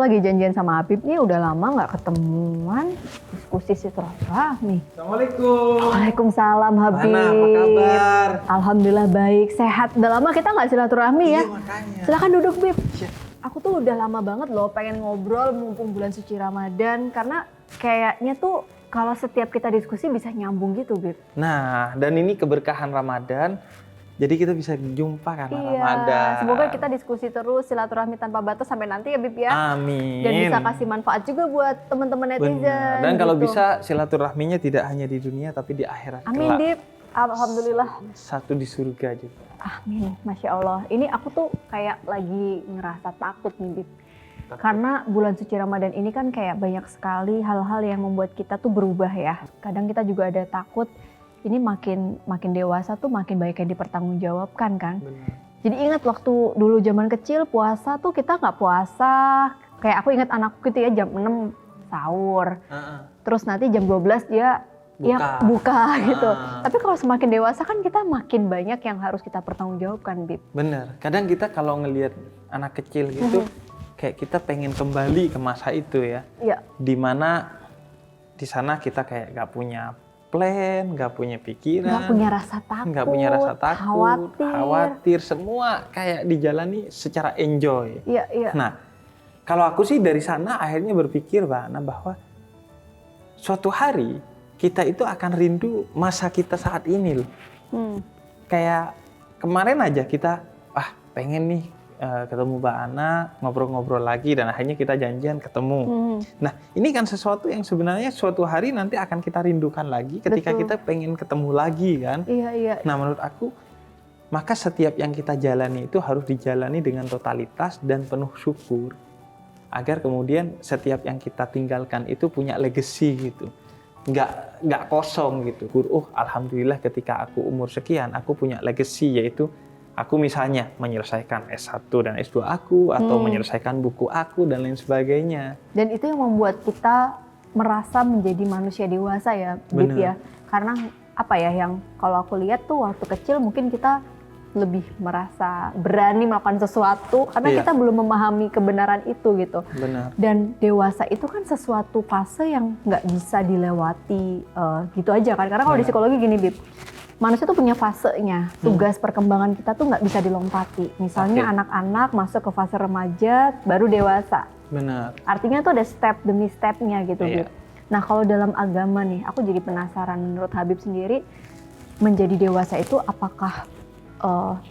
lagi janjian sama Habib nih, udah lama nggak ketemuan, diskusi silaturahmi. Assalamualaikum. Waalaikumsalam Habib. Mana, apa kabar? Alhamdulillah baik, sehat. Udah lama kita nggak silaturahmi ya. Iya, makanya. Silakan duduk, Bib. Iya. Aku tuh udah lama banget loh pengen ngobrol mumpung bulan suci Ramadan, karena kayaknya tuh kalau setiap kita diskusi bisa nyambung gitu, Bib. Nah, dan ini keberkahan Ramadan. Jadi kita bisa jumpa karena Iya, Ramadan. semoga kita diskusi terus, silaturahmi tanpa batas sampai nanti ya, Bib ya. Amin. Dan bisa kasih manfaat juga buat teman-teman netizen. Benar. Dan kalau gitu. bisa silaturahminya tidak hanya di dunia tapi di akhirat. Amin, kelak. Bib. Alhamdulillah. Satu di surga juga. Amin, Masya Allah. Ini aku tuh kayak lagi ngerasa takut nih, Bib. Karena bulan suci Ramadan ini kan kayak banyak sekali hal-hal yang membuat kita tuh berubah ya. Kadang kita juga ada takut, ini makin dewasa tuh makin banyak yang dipertanggungjawabkan kan. Benar. Jadi ingat waktu dulu zaman kecil puasa tuh kita nggak puasa. Kayak aku ingat anakku gitu ya, jam 6 sahur. Terus nanti jam 12 dia buka gitu. Tapi kalau semakin dewasa kan kita makin banyak yang harus kita pertanggungjawabkan, Bib. Bener. Kadang kita kalau ngelihat anak kecil gitu, kayak kita pengen kembali ke masa itu ya. Iya. Dimana di sana kita kayak gak punya plan, gak punya pikiran, Nggak punya rasa takut, nggak punya rasa takut, khawatir, semua kayak dijalani secara enjoy. Iya, iya. Nah, kalau aku sih dari sana akhirnya berpikir bahwa suatu hari kita itu akan rindu masa kita saat ini loh. Kayak kemarin aja kita, pengen nih ketemu Mbak Ana, ngobrol-ngobrol lagi, dan akhirnya kita janjian ketemu. Nah, ini kan sesuatu yang sebenarnya suatu hari nanti akan kita rindukan lagi ketika Betul. kita pengen ketemu lagi kan. Iya, iya. Nah, menurut aku, maka setiap yang kita jalani itu harus dijalani dengan totalitas dan penuh syukur. Agar kemudian setiap yang kita tinggalkan itu punya legacy gitu. Nggak kosong gitu. Alhamdulillah ketika aku umur sekian, aku punya legacy, yaitu aku misalnya menyelesaikan S1 dan S2 aku, atau menyelesaikan buku aku, dan lain sebagainya. Dan itu yang membuat kita merasa menjadi manusia dewasa ya, Bib ya. Karena apa ya, yang kalau aku lihat tuh waktu kecil mungkin kita lebih merasa berani melakukan sesuatu karena kita belum memahami kebenaran itu gitu. Benar. Dan dewasa itu kan sesuatu fase yang nggak bisa dilewati gitu aja kan. Karena kalau di psikologi gini, Bib, manusia tuh punya fasenya, tugas perkembangan kita tuh nggak bisa dilompati. Misalnya anak-anak masuk ke fase remaja, baru dewasa. Benar. Artinya tuh ada step demi stepnya gitu, Bib. Nah, kalau dalam agama nih, aku jadi penasaran, menurut Habib sendiri, menjadi dewasa itu apakah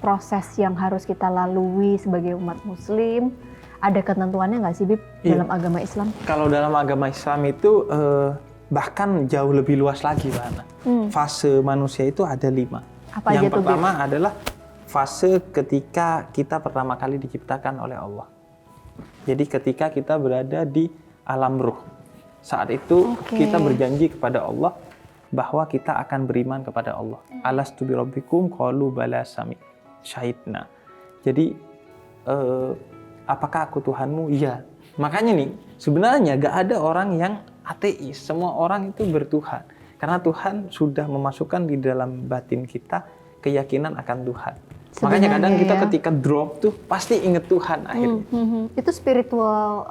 proses yang harus kita lalui sebagai umat muslim? Ada ketentuannya nggak sih, Bib, dalam agama Islam? Kalau dalam agama Islam itu bahkan jauh lebih luas lagi, Mbak Ana. Fase manusia itu ada 5. Apa yang aja tuh, pertama adalah fase ketika kita pertama kali diciptakan oleh Allah. Jadi ketika kita berada di alam ruh. Saat itu kita berjanji kepada Allah bahwa kita akan beriman kepada Allah. Alastu bi rabbikum qalu bala sami syahidna. Jadi apakah aku Tuhanmu? Iya. Makanya nih, sebenarnya gak ada orang yang ateis. Semua orang itu bertuhan. Karena Tuhan sudah memasukkan di dalam batin kita keyakinan akan Tuhan. Makanya kadang kita ketika drop tuh pasti inget Tuhan akhirnya. Itu spiritual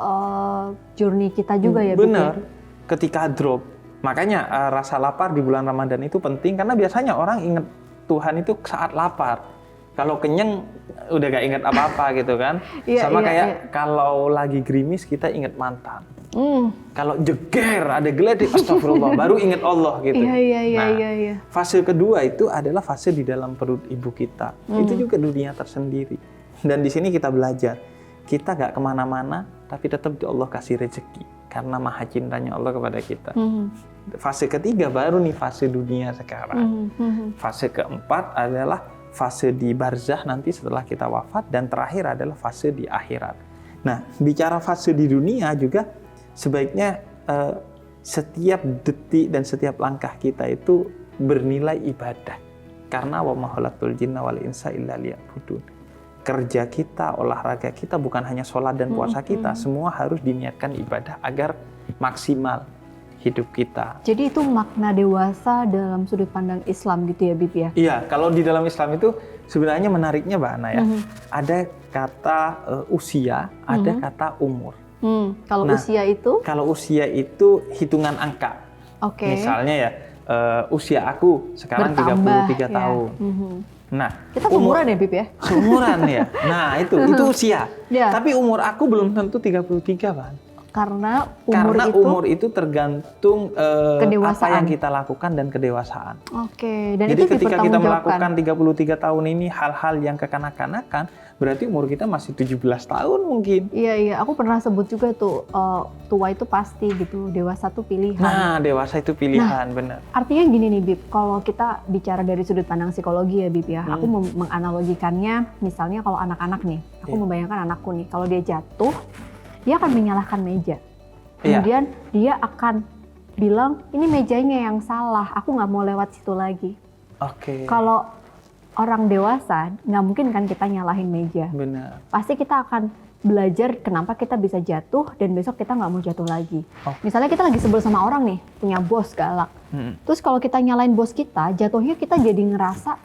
journey kita juga ya, Benar. Bib? Ketika drop. Makanya rasa lapar di bulan Ramadan itu penting karena biasanya orang inget Tuhan itu saat lapar. Kalau kenyang udah gak inget apa-apa gitu kan. Sama kayak kalau lagi gerimis kita inget mantan. Kalau jeger, ada geledek, astagfirullah, baru inget Allah gitu. Iya. Fase kedua itu adalah fase di dalam perut ibu kita. Itu juga dunia tersendiri. Dan di sini kita belajar. Kita gak kemana-mana, tapi tetap Allah kasih rezeki. Karena maha cintanya Allah kepada kita. Fase ketiga baru nih fase dunia sekarang. Fase keempat adalah fase di barzah nanti setelah kita wafat. Dan terakhir adalah fase di akhirat. Nah, bicara fase di dunia juga sebaiknya setiap detik dan setiap langkah kita itu bernilai ibadah. Karena wa ma khalaqtul jinna wal insa illa liya'budun. Kerja kita, olahraga kita, bukan hanya sholat dan puasa kita, semua harus diniatkan ibadah agar maksimal hidup kita. Jadi itu makna dewasa dalam sudut pandang Islam gitu ya, Bib ya? Iya, kalau di dalam Islam itu sebenarnya menariknya Mbak Ana ya. Ada kata usia, ada kata umur. Kalau Nah, usia itu? Kalau usia itu hitungan angka. Oke. Misalnya ya, usia aku sekarang Bertambah, 33 ya. tahun. Nah, Kita seumuran ya, Bib ya? seumuran ya. Nah, itu usia. Ya. Tapi umur aku belum tentu 33, Bang. Karena Karena itu umur itu tergantung apa kedewasaan. yang kita lakukan dan kedewasaan. Oke, dan Jadi itu ketika kita dipertanggungjawabkan. melakukan 33 tahun ini hal-hal yang kekanak-kanakan, berarti umur kita masih 17 tahun mungkin. Iya, aku pernah sebut juga tuh, tua itu pasti gitu, dewasa tuh pilihan. Nah, dewasa itu pilihan, benar. Artinya gini nih, Bib, kalau kita bicara dari sudut pandang psikologi ya, Bib ya, aku menganalogikannya, misalnya kalau anak-anak nih, aku membayangkan anakku nih, kalau dia jatuh, dia akan menyalahkan meja. Kemudian dia akan bilang, ini mejanya yang salah, aku nggak mau lewat situ lagi. Oke. Kalau orang dewasa, nggak mungkin kan kita nyalahin meja. Benar. Pasti kita akan belajar kenapa kita bisa jatuh dan besok kita nggak mau jatuh lagi. Misalnya kita lagi sebel sama orang nih, punya bos galak. Terus kalau kita nyalain bos kita, jatuhnya kita jadi ngerasa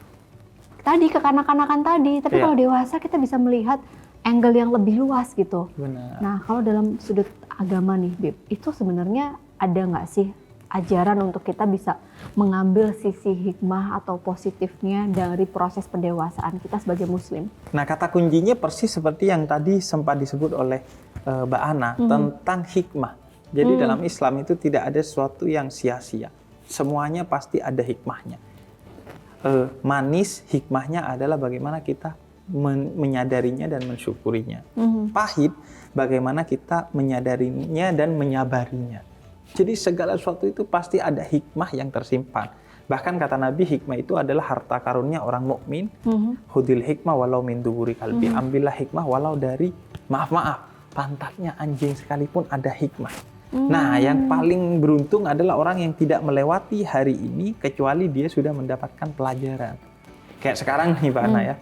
tadi kekanak-kanakan tadi. Tapi kalau dewasa kita bisa melihat angle yang lebih luas gitu. Benar. Nah, kalau dalam sudut agama nih, Bib, itu sebenarnya ada nggak sih ajaran untuk kita bisa mengambil sisi hikmah atau positifnya dari proses pendewasaan kita sebagai muslim? Nah, kata kuncinya persis seperti yang tadi sempat disebut oleh Mbak Ana tentang hikmah. Jadi dalam Islam itu tidak ada sesuatu yang sia-sia. Semuanya pasti ada hikmahnya. Manis hikmahnya adalah bagaimana kita menyadarinya dan mensyukurinya. Pahit bagaimana kita menyadarinya dan menyabarinya. Jadi segala sesuatu itu pasti ada hikmah yang tersimpan. Bahkan kata Nabi, hikmah itu adalah harta karunia orang mukmin. Hudil hikmah walau min duburi kalbi. Ambillah hikmah walau dari maaf pantatnya anjing sekalipun ada hikmah. Nah, yang paling beruntung adalah orang yang tidak melewati hari ini kecuali dia sudah mendapatkan pelajaran. Kayak sekarang nih Pak Ana ya.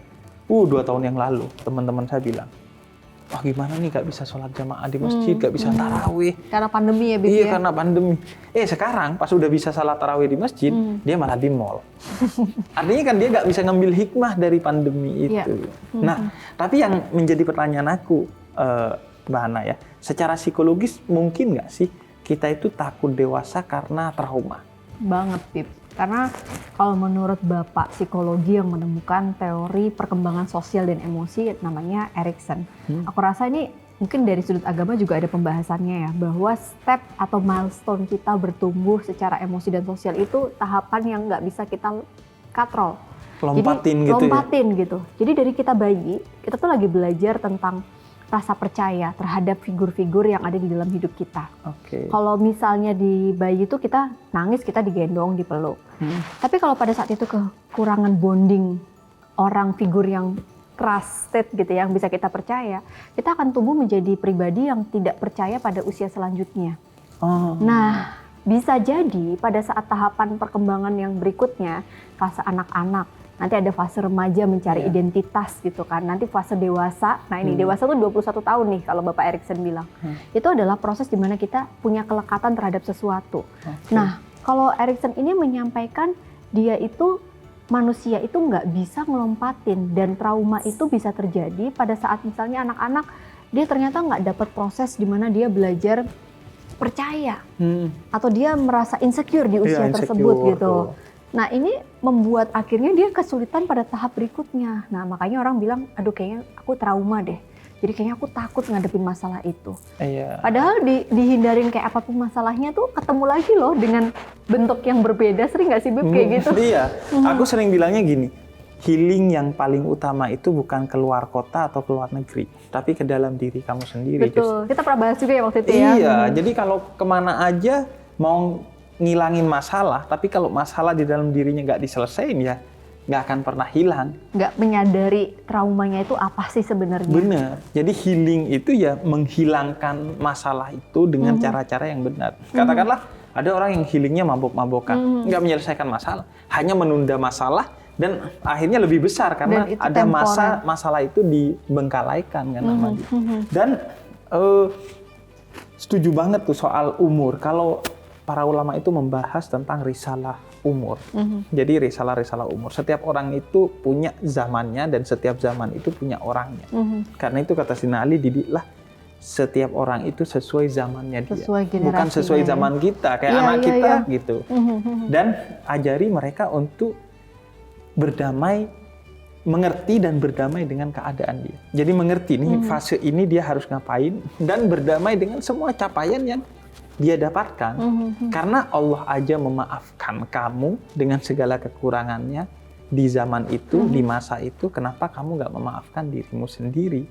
2 tahun yang lalu teman-teman saya bilang, wah gimana nih gak bisa sholat jamaah di masjid, gak bisa tarawih. Karena pandemi ya, Bib? Iya, karena pandemi. Sekarang pas udah bisa sholat tarawih di masjid, dia malah di mall. Artinya kan dia gak bisa ngambil hikmah dari pandemi itu. Nah, tapi yang menjadi pertanyaan aku, Mbak Ana ya, secara psikologis mungkin gak sih kita itu takut dewasa karena trauma? Banget, Bib. Karena kalau menurut Bapak psikologi yang menemukan teori perkembangan sosial dan emosi namanya Erikson. Aku rasa ini mungkin dari sudut agama juga ada pembahasannya ya, bahwa step atau milestone kita bertumbuh secara emosi dan sosial itu tahapan yang nggak bisa kita katrol. Lompatin gitu. Jadi dari kita bayi, kita tuh lagi belajar tentang rasa percaya terhadap figur-figur yang ada di dalam hidup kita. Kalau misalnya di bayi itu kita nangis, kita digendong, dipeluk. Tapi kalau pada saat itu kekurangan bonding orang figur yang trusted gitu yang bisa kita percaya, kita akan tumbuh menjadi pribadi yang tidak percaya pada usia selanjutnya. Nah, bisa jadi pada saat tahapan perkembangan yang berikutnya, fase anak-anak, nanti ada fase remaja mencari identitas gitu kan. Nanti fase dewasa. Nah ini dewasa tuh 21 tahun nih kalau Bapak Erikson bilang. Itu adalah proses di mana kita punya kelekatan terhadap sesuatu. Nah kalau Erikson ini menyampaikan dia itu manusia itu nggak bisa ngelompatin dan trauma itu bisa terjadi pada saat misalnya anak-anak dia ternyata nggak dapat proses di mana dia belajar percaya atau dia merasa insecure di usia tersebut gitu. Nah ini membuat akhirnya dia kesulitan pada tahap berikutnya. Nah makanya orang bilang, aduh kayaknya aku trauma deh. Jadi kayaknya aku takut ngadepin masalah itu. Padahal dihindarin kayak apapun masalahnya tuh ketemu lagi loh dengan bentuk yang berbeda. Sering gak sih Bib kayak gitu? Iya, aku sering bilangnya gini, healing yang paling utama itu bukan keluar kota atau keluar negeri, tapi ke dalam diri kamu sendiri. Betul, kita pernah bahas juga ya waktu itu ya. Iya, jadi kalau kemana aja mau ngilangin masalah, tapi kalau masalah di dalam dirinya nggak diselesain ya nggak akan pernah hilang. Nggak menyadari traumanya itu apa sih sebenarnya. Benar, jadi healing itu ya menghilangkan masalah itu dengan cara-cara yang benar. Katakanlah ada orang yang healingnya mabok-mabokan, nggak menyelesaikan masalah, hanya menunda masalah dan akhirnya lebih besar karena ada masalah itu dibengkalaikan kan namanya. Dan setuju banget tuh soal umur. Kalau para ulama itu membahas tentang risalah umur. Jadi risalah umur. Setiap orang itu punya zamannya dan setiap zaman itu punya orangnya. Karena itu kata Sina Ali, didiklah setiap orang itu sesuai zamannya dia. Sesuai Bukan generasinya sesuai ya. zaman kita, kayak Iya, anak iya, kita iya. gitu. Dan ajari mereka untuk berdamai, mengerti dan berdamai dengan keadaan dia. Jadi mengerti nih fase ini dia harus ngapain dan berdamai dengan semua capaian yang dia dapatkan. Karena Allah aja memaafkan kamu dengan segala kekurangannya di zaman itu, di masa itu, kenapa kamu nggak memaafkan dirimu sendiri?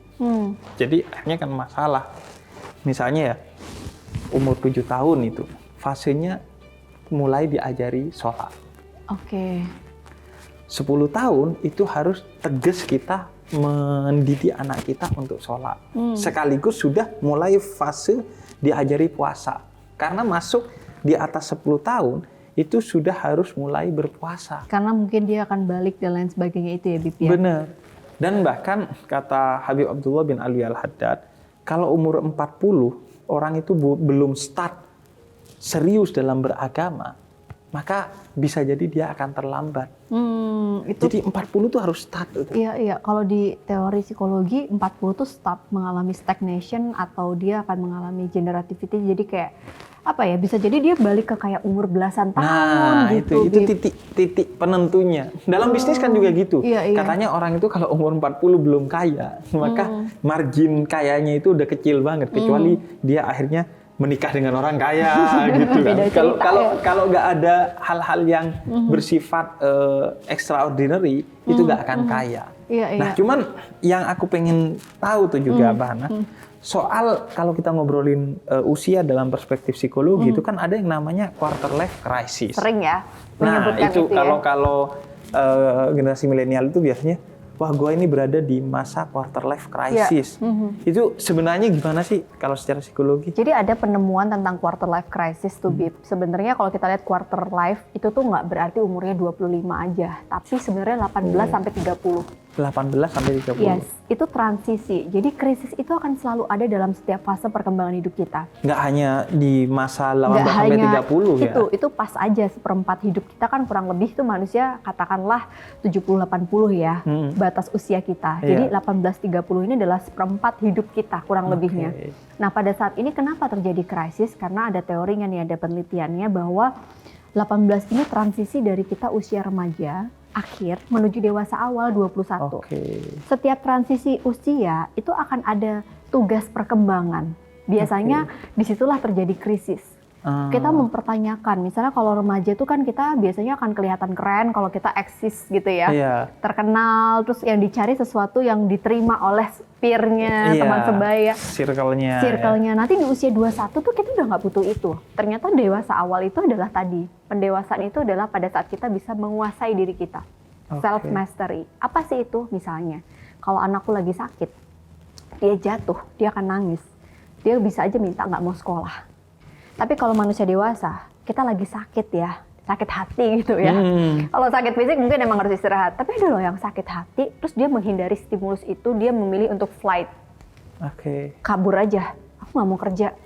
Jadi akhirnya kan masalah. Misalnya ya, umur 7 tahun itu, fasenya mulai diajari sholat. Oke. 10 tahun itu harus tegas kita mendidik anak kita untuk sholat. Sekaligus sudah mulai fase diajari puasa. Karena masuk di atas 10 tahun, itu sudah harus mulai berpuasa. Karena mungkin dia akan balik dan lain sebagainya itu ya, Bib ya. Benar. Dan bahkan kata Habib Abdullah bin Alwi Al-Haddad, kalau umur 40 orang itu belum start serius dalam beragama, maka bisa jadi dia akan terlambat. Itu Jadi 40 tuh harus start. iya. Kalau di teori psikologi 40 tuh start mengalami stagnation atau dia akan mengalami generativity. Jadi kayak apa ya? Bisa jadi dia balik ke kayak umur belasan tahun Nah, gitu. itu Bib. titik penentunya. Dalam bisnis kan juga gitu. Iya, iya. Katanya orang itu kalau umur 40 belum kaya, maka margin kayanya itu udah kecil banget, kecuali dia akhirnya menikah dengan orang kaya gitu kan. Beda Kalau cerita, kalau ya. kalau nggak ada hal-hal yang bersifat extraordinary, itu nggak akan kaya. Iya, iya. Nah, cuman yang aku pengen tahu tuh juga, Mbak Hana, soal kalau kita ngobrolin usia dalam perspektif psikologi itu kan ada yang namanya quarter life crisis. Sering ya Nah, menyebutkan itu ya. kalau generasi milenial itu biasanya, wah gue ini berada di masa quarter life crisis. Itu sebenarnya gimana sih kalau secara psikologi? Jadi ada penemuan tentang quarter life crisis tuh, Bib. Sebenarnya kalau kita lihat quarter life itu tuh nggak berarti umurnya 25 aja, tapi sebenarnya 18 sampai 30. 18 sampai 30. Yes, itu transisi. Jadi krisis itu akan selalu ada dalam setiap fase perkembangan hidup kita. Nggak hanya di masa 18 Nggak sampai hanya 30 ya? itu pas aja seperempat hidup kita kan kurang lebih tuh manusia katakanlah 70-80 ya batas usia kita. Jadi 18-30 ini adalah seperempat hidup kita kurang lebihnya. Nah pada saat ini kenapa terjadi krisis? Karena ada teorinya nih, ada penelitiannya bahwa 18 ini transisi dari kita usia remaja akhir menuju dewasa awal 21. Setiap transisi usia itu akan ada tugas perkembangan. Biasanya disitulah terjadi krisis. Kita mempertanyakan, misalnya kalau remaja itu kan kita biasanya akan kelihatan keren kalau kita eksis gitu ya. Terkenal, terus yang dicari sesuatu yang diterima oleh peer-nya, teman sebaya. Circle-nya. Nanti di usia 21 tuh kita udah nggak butuh itu. Ternyata dewasa awal itu adalah tadi. Pendewasaan itu adalah pada saat kita bisa menguasai diri kita. Self-mastery. Apa sih itu? Misalnya, kalau anakku lagi sakit, dia jatuh, dia akan nangis. Dia bisa aja minta nggak mau sekolah. Tapi kalau manusia dewasa, kita lagi sakit ya, sakit hati gitu ya. Kalau sakit fisik mungkin emang harus istirahat. Tapi ada loh yang sakit hati, terus dia menghindari stimulus itu, dia memilih untuk flight. Kabur aja, aku nggak mau kerja.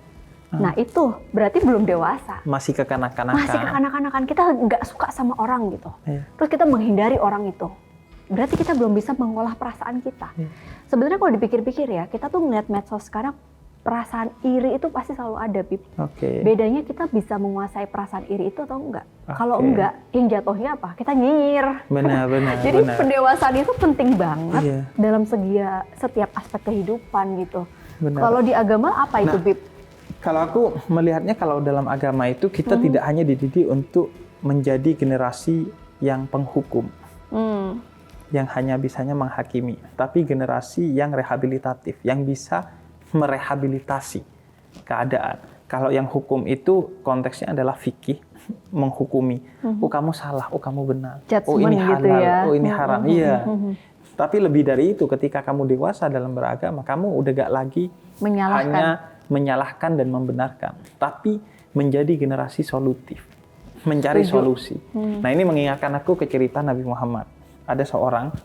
Nah itu berarti belum dewasa. Masih kekanak-kanakan. Kita nggak suka sama orang gitu. Terus kita menghindari orang itu. Berarti kita belum bisa mengolah perasaan kita. Sebenarnya kalau dipikir-pikir ya, kita tuh ngeliat medsos sekarang, perasaan iri itu pasti selalu ada, Bib. Bedanya kita bisa menguasai perasaan iri itu atau enggak. Kalau enggak, yang jatuhnya apa? Kita nyinyir. Benar. Jadi pendewasaan itu penting banget dalam setiap aspek kehidupan gitu. Kalau di agama apa itu, Bib? Kalau aku melihatnya kalau dalam agama itu kita tidak hanya dididik untuk menjadi generasi yang penghukum. Yang hanya bisanya menghakimi. Tapi generasi yang rehabilitatif, yang bisa merehabilitasi keadaan. Kalau yang hukum itu konteksnya adalah fikih, menghukumi. Oh kamu salah, oh kamu benar. Judgment oh ini halal, gitu ya. oh ini haram. Iya. Tapi lebih dari itu, ketika kamu dewasa dalam beragama, kamu udah gak lagi hanya menyalahkan dan membenarkan, tapi menjadi generasi solutif, mencari solusi. Nah ini mengingatkan aku ke cerita Nabi Muhammad. Ada seorang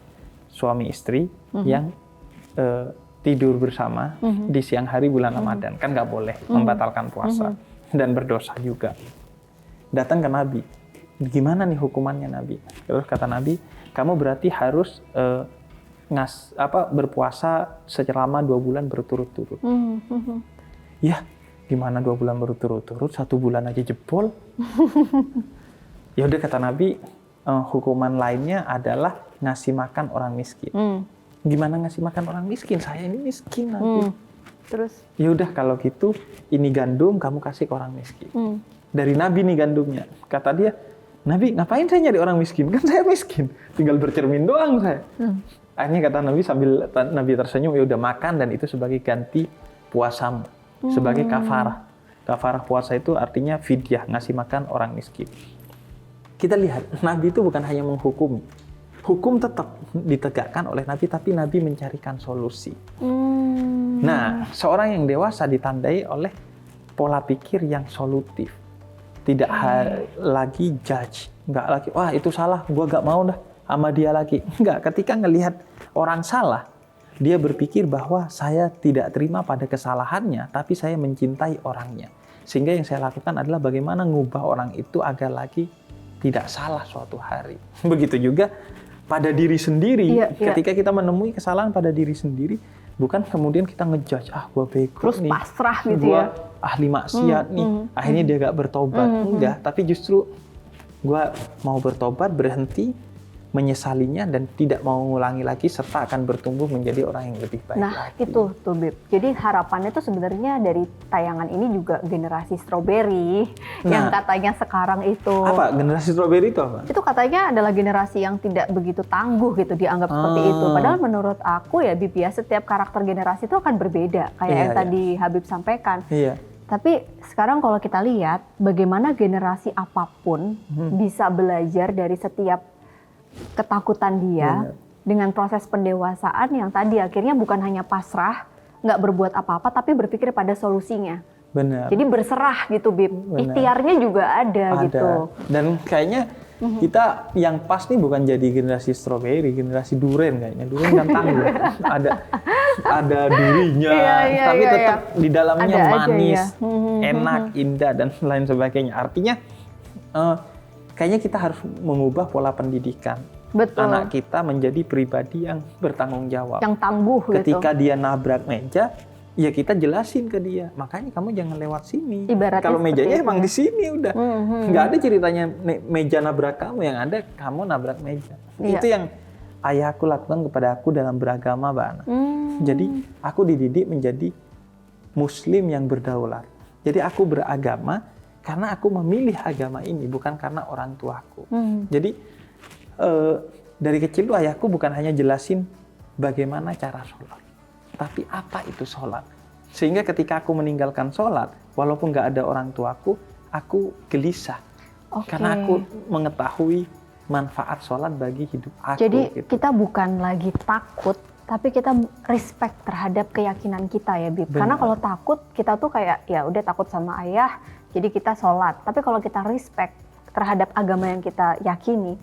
suami istri yang tidur bersama di siang hari bulan Ramadan. Kan nggak boleh membatalkan puasa dan berdosa juga. Datang ke Nabi, gimana nih hukumannya Nabi? Terus kata Nabi, kamu berarti harus berpuasa selama 2 bulan berturut-turut. Ya, gimana 2 bulan berturut-turut, 1 bulan aja jebol. Ya udah, kata Nabi, hukuman lainnya adalah ngasih makan orang miskin. Gimana ngasih makan orang miskin? Saya ini miskin Nabi. Terus? Ya udah, kalau gitu ini gandum kamu kasih ke orang miskin. Dari Nabi nih gandumnya. Kata dia, Nabi, ngapain saya nyari orang miskin? Kan saya miskin, tinggal bercermin doang saya. Akhirnya kata Nabi sambil Nabi tersenyum, ya udah makan, dan itu sebagai ganti puasamu, sebagai kafarah. Kafarah puasa itu artinya fidyah, ngasih makan orang miskin. Kita lihat, Nabi itu bukan hanya menghukumi. Hukum tetap ditegakkan oleh Nabi, tapi Nabi mencarikan solusi. Nah, seorang yang dewasa ditandai oleh pola pikir yang solutif. Tidak lagi judge. Nggak lagi, wah itu salah, gua nggak mau dah sama dia lagi. Nggak, ketika ngelihat orang salah, dia berpikir bahwa saya tidak terima pada kesalahannya, tapi saya mencintai orangnya. Sehingga yang saya lakukan adalah bagaimana ngubah orang itu agar lagi tidak salah suatu hari. Begitu juga pada diri sendiri. Ketika kita menemui kesalahan pada diri sendiri, bukan kemudian kita ngejudge, gua bego terus nih, pasrah gitu gua ya, ahli maksiat nih, akhirnya dia gak bertobat. Enggak, tapi justru gua mau bertobat, berhenti menyesalinya, dan tidak mau mengulangi lagi, serta akan bertumbuh menjadi orang yang lebih baik lagi. Itu tuh Bib. Jadi harapannya tuh sebenarnya dari tayangan ini juga generasi strawberry yang katanya sekarang itu. Apa generasi strawberry itu apa? Itu katanya adalah generasi yang tidak begitu tangguh gitu, dianggap seperti itu. Padahal menurut aku ya Bib ya, setiap karakter generasi itu akan berbeda kayak yang tadi Habib sampaikan. Tapi sekarang kalau kita lihat bagaimana generasi apapun bisa belajar dari setiap ketakutan dia dengan proses pendewasaan yang tadi akhirnya bukan hanya pasrah, nggak berbuat apa-apa, tapi berpikir pada solusinya. Benar. Jadi berserah gitu, Bib. Ikhtiarnya juga ada gitu. Dan kayaknya kita yang pas nih bukan jadi generasi strawberry, generasi duren kayaknya. Duren kan tangguh. ada durinya, tapi tetap di dalamnya manis, enak, indah, dan lain sebagainya. Artinya kayaknya kita harus mengubah pola pendidikan. Anak kita menjadi pribadi yang bertanggung jawab. Yang tangguh gitu. Ketika dia nabrak meja, ya kita jelasin ke dia. Makanya kamu jangan lewat sini. Ibaratnya kalau mejanya emang ya. di sini udah. Nggak ada ceritanya meja nabrak kamu, yang ada kamu nabrak meja. Itu yang ayahku lakukan kepada aku dalam beragama, Mbak Ana. Jadi aku dididik menjadi muslim yang berdaulat. Jadi aku beragama karena aku memilih agama ini, bukan karena orang tuaku. Jadi dari kecil tuh ayahku bukan hanya jelasin bagaimana cara sholat, tapi apa itu sholat. Sehingga ketika aku meninggalkan sholat, walaupun nggak ada orang tuaku, aku gelisah. Karena aku mengetahui manfaat sholat bagi hidup aku. Jadi gitu. kita bukan lagi takut, tapi kita respect terhadap keyakinan kita ya, Bib. Karena kalau takut, kita tuh kayak ya udah takut sama ayah, jadi kita sholat. Tapi kalau kita respect terhadap agama yang kita yakini,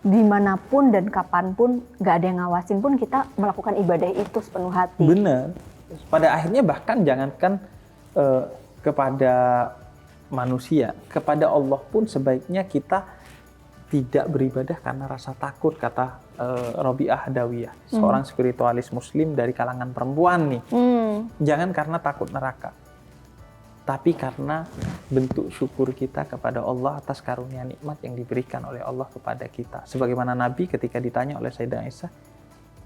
dimanapun dan kapanpun, nggak ada yang ngawasin pun, kita melakukan ibadah itu sepenuh hati. Benar. Pada akhirnya bahkan jangankan kepada manusia, kepada Allah pun sebaiknya kita tidak beribadah karena rasa takut, kata Robi'ah Adawiyah, seorang spiritualis muslim dari kalangan perempuan nih. Jangan karena takut neraka, tapi karena bentuk syukur kita kepada Allah atas karunia nikmat yang diberikan oleh Allah kepada kita. Sebagaimana Nabi ketika ditanya oleh Sayyidah Aisyah,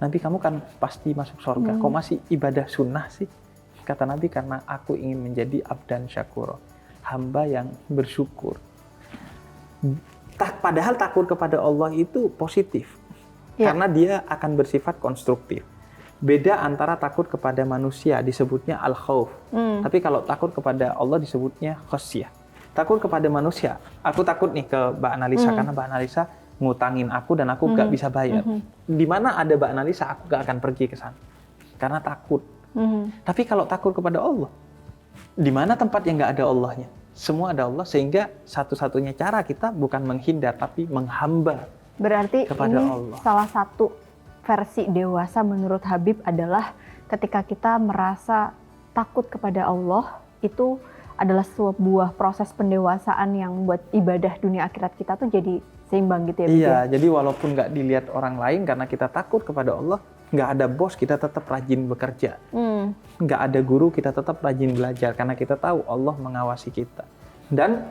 Nabi kamu kan pasti masuk surga, kok masih ibadah sunnah sih? Kata Nabi, karena aku ingin menjadi abdan syakuro, hamba yang bersyukur. Padahal takut kepada Allah itu positif, karena dia akan bersifat konstruktif. Beda antara takut kepada manusia disebutnya al-khauf. Tapi kalau takut kepada Allah disebutnya khasyah. Takut kepada manusia, aku takut nih ke Mbak Analisa karena Mbak Analisa ngutangin aku dan aku gak bisa bayar. Di mana ada Mbak Analisa, aku gak akan pergi ke sana karena takut. Tapi kalau takut kepada Allah, di mana tempat yang gak ada Allahnya? Semua ada Allah, sehingga satu-satunya cara kita bukan menghindar tapi menghamba. Berarti kepada ini Allah. Salah satu versi dewasa menurut Habib adalah ketika kita merasa takut kepada Allah, itu adalah sebuah proses pendewasaan yang buat ibadah dunia akhirat kita tuh jadi seimbang gitu ya. Iya, jadi walaupun nggak dilihat orang lain, karena kita takut kepada Allah, Nggak ada bos, kita tetap rajin bekerja. Hmm. Nggak ada guru, kita tetap rajin belajar. Karena kita tahu Allah mengawasi kita. Dan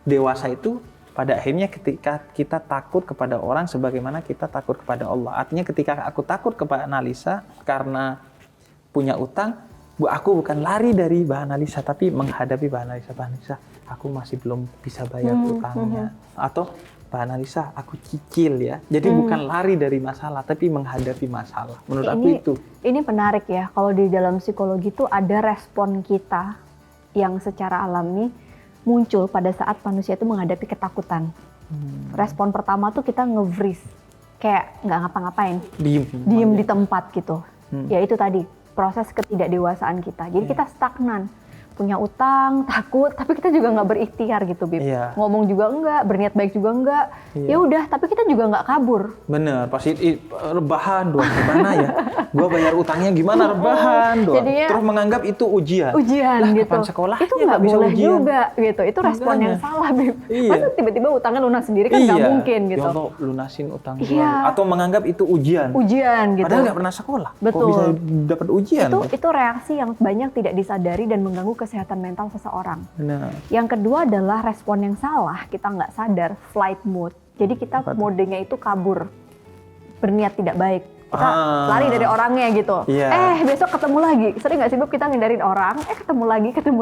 dewasa itu pada akhirnya ketika kita takut kepada orang sebagaimana kita takut kepada Allah. Artinya ketika aku takut kepada Analisa karena punya utang, aku bukan lari dari Mbak Analisa, tapi menghadapi Mbak Analisa. Mbak Analisa, aku masih belum bisa bayar utangnya. Atau Mbak Analisa, aku cicil ya. Jadi bukan lari dari masalah, tapi menghadapi masalah. Menurut aku itu. Ini menarik ya, kalau di dalam psikologi itu ada respon kita yang secara alami muncul pada saat manusia itu menghadapi ketakutan. Respon pertama tuh kita nge-freeze, kayak nggak ngapa-ngapain, diem di tempat gitu. Ya itu tadi, proses ketidakdewasaan kita. Jadi kita stagnan. Punya utang, takut, tapi kita juga nggak berikhtiar gitu, Bib. Ngomong juga enggak, berniat baik juga enggak. Ya udah, tapi kita juga nggak kabur. Bener, pasti rebahan doang gimana ya? Gua bayar utangnya gimana, rebahan doang. Jadinya, terus menganggap itu ujian. Lah, gitu. Sekolah itu nggak bisa boleh ujian juga gitu. Itu respon yang salah, Bib. Masa tiba-tiba utangnya lunas sendiri kan nggak mungkin gitu. Ya Allah, lunasin utang gua. Atau menganggap itu ujian. Gitu. Padahal nggak pernah sekolah. Betul. Kok bisa dapat ujian? Itu reaksi yang banyak tidak disadari dan mengganggu kesehatan mental seseorang. Benar. Yang kedua adalah respon yang salah, kita nggak sadar, flight mode. Jadi kita modenya itu kabur, berniat tidak baik. Kita lari dari orangnya gitu. Besok ketemu lagi. Sering nggak sih, Bob, kita ngindarin orang, ketemu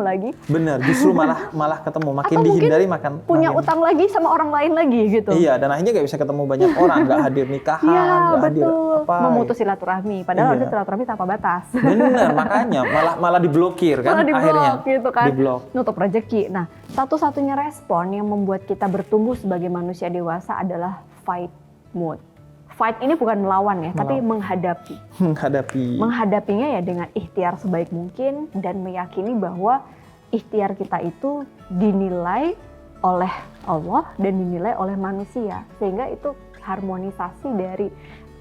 lagi. Benar, justru malah ketemu. Makin dihindari makin punya utang lagi sama orang lain lagi gitu. Iya, dan akhirnya nggak bisa ketemu banyak orang, nggak hadir nikahan, nggak hadir apa. Memutus silaturahmi, padahal harusnya silaturahmi tanpa batas. Benar, makanya malah diblokir kan akhirnya. Gitu kan. Diblok. Nutup rezeki. Nah, satu-satunya respon yang membuat kita bertumbuh sebagai manusia dewasa adalah fight mode. Fight ini bukan melawan ya, tapi menghadapi. Menghadapinya ya dengan ikhtiar sebaik mungkin dan meyakini bahwa ikhtiar kita itu dinilai oleh Allah dan dinilai oleh manusia. Sehingga itu harmonisasi dari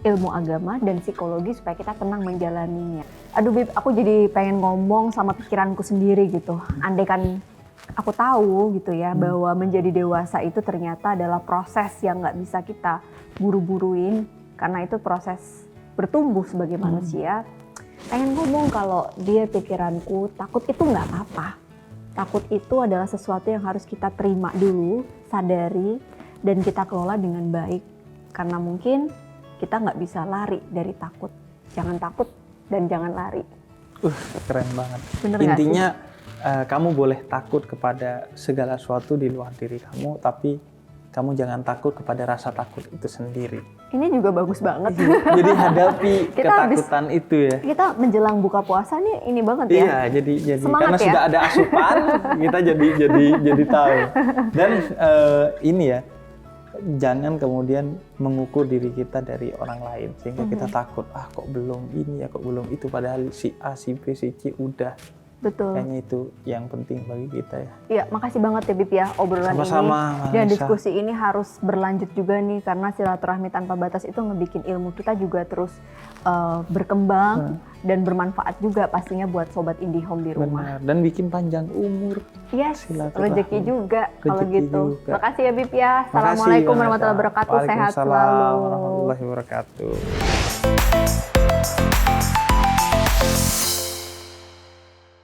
ilmu agama dan psikologi supaya kita tenang menjalaninya. Aduh, Bib, aku jadi pengen ngomong sama pikiranku sendiri gitu. Andai kan aku tahu gitu ya bahwa menjadi dewasa itu ternyata adalah proses yang nggak bisa kita buru-buruin karena itu proses bertumbuh sebagai manusia. Pengen ngomong kalau dia pikiranku takut itu nggak apa-apa. Takut itu adalah sesuatu yang harus kita terima dulu, sadari dan kita kelola dengan baik. Karena mungkin kita nggak bisa lari dari takut. Jangan takut dan jangan lari. Keren banget. Bener intinya kamu boleh takut kepada segala sesuatu di luar diri kamu, tapi kamu jangan takut kepada rasa takut itu sendiri. Ini juga bagus banget. Jadi hadapi ketakutan itu ya. Kita menjelang buka puasa nih ini banget ya. Iya, jadi semangat karena ya? sudah ada asupan, kita jadi tahu. Dan ini ya, jangan kemudian mengukur diri kita dari orang lain sehingga kita takut, kok belum ini ya, kok belum itu, padahal si A, si B, si C udah. Betul. Kayaknya itu yang penting bagi kita ya. Iya, makasih banget ya, Bib ya, obrolan Sama-sama, ini. Dan diskusi ini harus berlanjut juga nih, karena silaturahmi tanpa batas itu ngebikin ilmu kita juga terus berkembang dan bermanfaat juga pastinya buat Sobat IndiHome di rumah. Benar, dan bikin panjang umur. Yes, rezeki juga kalau gitu. Juga. Makasih ya, Bib ya. Assalamualaikum warahmatullahi wabarakatuh. Sehat selalu. Waalaikumsalam warahmatullahi wabarakatuh.